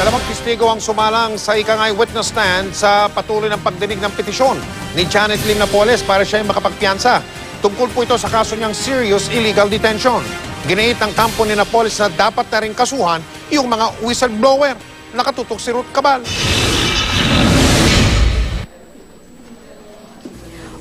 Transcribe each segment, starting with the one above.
Dalawang testigo ang sumalang sa ikangay witness stand sa patuloy ng pagdinig ng petisyon ni Janet Lim Napoles para siya ay makapagpiyansa. Tungkol po ito sa kaso niyang serious illegal detention. Ginait ng kampo ni Napoles na dapat na rin kasuhan yung mga whistleblower. Nakatutok si Ruth Cabal.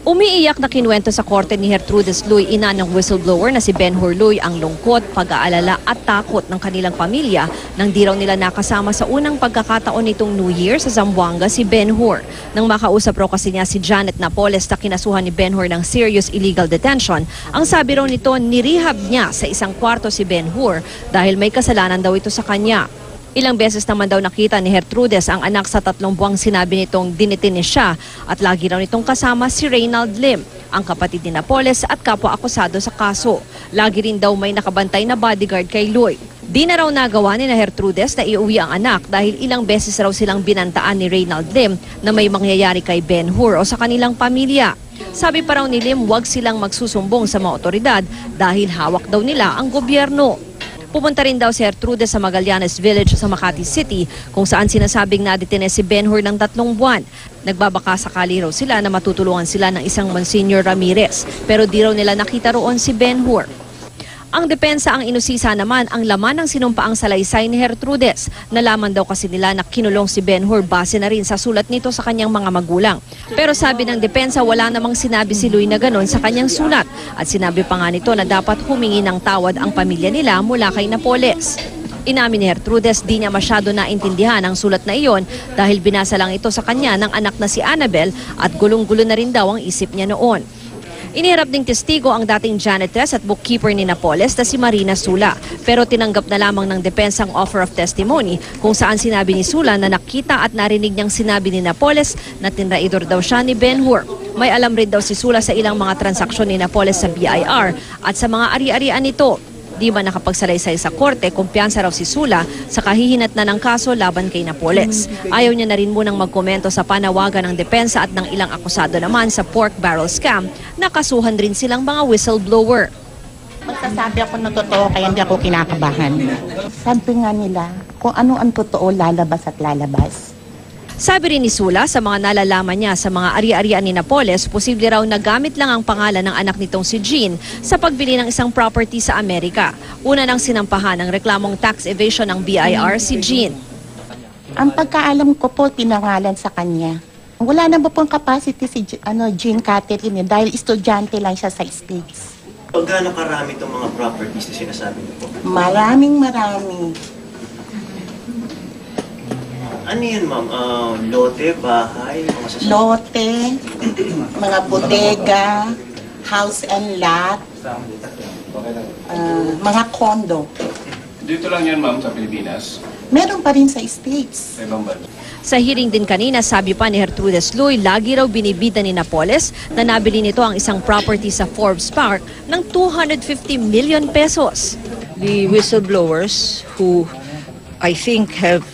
Umiiyak na kinuwento sa korte ni Gertrudis Luy, ina ng whistleblower na si Benhur Luy, ang lungkot, pag-aalala at takot ng kanilang pamilya nang di raw nila nakasama sa unang pagkakataon nitong New Year sa Zamboanga si Benhur. Nang makausap raw kasi niya si Janet Napoles na kinasuhan ni Benhur ng serious illegal detention, ang sabi raw nito nirehab niya sa isang kwarto si Benhur dahil may kasalanan daw ito sa kanya. Ilang beses naman daw nakita ni Gertrudis ang anak sa 3 buwang sinabi nitong dinitini siya at lagi raw nitong kasama si Reynald Lim, ang kapatid ni Napoles at kapwa-akusado sa kaso. Lagi rin daw may nakabantay na bodyguard kay Luy. Di na raw nagawa ni Gertrudis na iuwi ang anak dahil ilang beses raw silang binantaan ni Reynald Lim na may mangyayari kay Benhur o sa kanilang pamilya. Sabi pa raw ni Lim, huwag silang magsusumbong sa mga otoridad dahil hawak daw nila ang gobyerno. Pumunta rin daw si Gertrudis sa Magallanes Village sa Makati City kung saan sinasabing nadetine si Benhur ng 3 buwan. Nagbabaka sakali raw sila na matutulungan sila ng isang Monsignor Ramirez pero di raw nila nakita roon si Benhur. Ang depensa ang inusisa naman ang laman ng sinumpaang salaysay ni Gertrudis. Nalaman daw kasi nila na kinulong si Benhur base na rin sa sulat nito sa kanyang mga magulang. Pero sabi ng depensa wala namang sinabi si Luy na ganon sa kanyang sulat. At sinabi pa nga nito na dapat humingi ng tawad ang pamilya nila mula kay Napoles. Inamin ni Gertrudis di niya masyado naintindihan ang sulat na iyon dahil binasa lang ito sa kanya ng anak na si Annabel at gulong-gulo na rin daw ang isip niya noon. Iniharap ding testigo ang dating janitress at bookkeeper ni Napoles na si Marina Sula. Pero tinanggap na lamang ng depensang offer of testimony kung saan sinabi ni Sula na nakita at narinig niyang sinabi ni Napoles na tinraidor daw siya ni Benhur. May alam rin daw si Sula sa ilang mga transaksyon ni Napoles sa BIR at sa mga ari-arian nito. Di man nakapagsalaysay sa korte, kumpiyansa raw si Sula sa kahihinat na ng kaso laban kay Napoles. Ayaw niya na rin munang magkomento sa panawagan ng depensa at ng ilang akusado naman sa pork barrel scam na kasuhan rin silang mga whistleblower. Magsasabi ako ng totoo kaya hindi ako kinakabahan. Sabi nga nila, kung ano ang totoo lalabas at lalabas. Sabi rin ni Sula sa mga nalalaman niya sa mga ari-arian ni Napoles, posible raw nagamit lang ang pangalan ng anak nitong si Jean sa pagbili ng isang property sa Amerika. Una nang sinampahan ng reklamong tax evasion ng BIR si Jean. Ang pagkaalam ko po, pinangalan sa kanya. Wala na ba pong capacity si Jean Catherine dahil estudyante lang siya sa States. Gaano karami itong mga properties na sinasabi niyo po? Marami. Ano yun, ma'am? Lote, bahay, mga sasakyan? Lote, mga bodega, house and lot, mga condo. Dito lang yan, ma'am, sa Pilipinas? Meron pa rin sa States. Sa ibang bansa. Sa hearing din kanina, sabi pa ni Gertrudis Luy, lagi raw binibida ni Napoles na nabili nito ang isang property sa Forbes Park ng 250 million pesos. The whistleblowers who I think have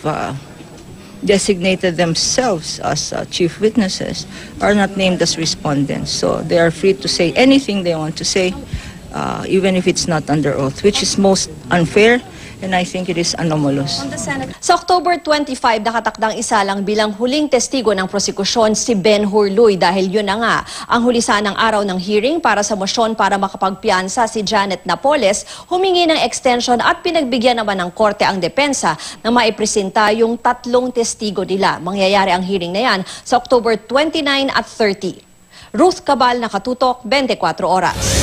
designated themselves as chief witnesses are not named as respondents. So they are free to say anything they want to say, even if it's not under oath, which is most unfair. And I think it is anomalous. Sa October 25, nakatakdang isa lang bilang huling testigo ng prosekusyon si Benhur Luy dahil yun na nga ang huli sanang araw ng hearing para sa mosyon para makapagpiyansa si Janet Napoles, humingi ng extension at pinagbigyan naman ng korte ang depensa na maipresenta yung 3 testigo nila. Mangyayari ang hearing na yan sa October 29 at 30. Ruth Cabal, Nakatutok, 24 Oras.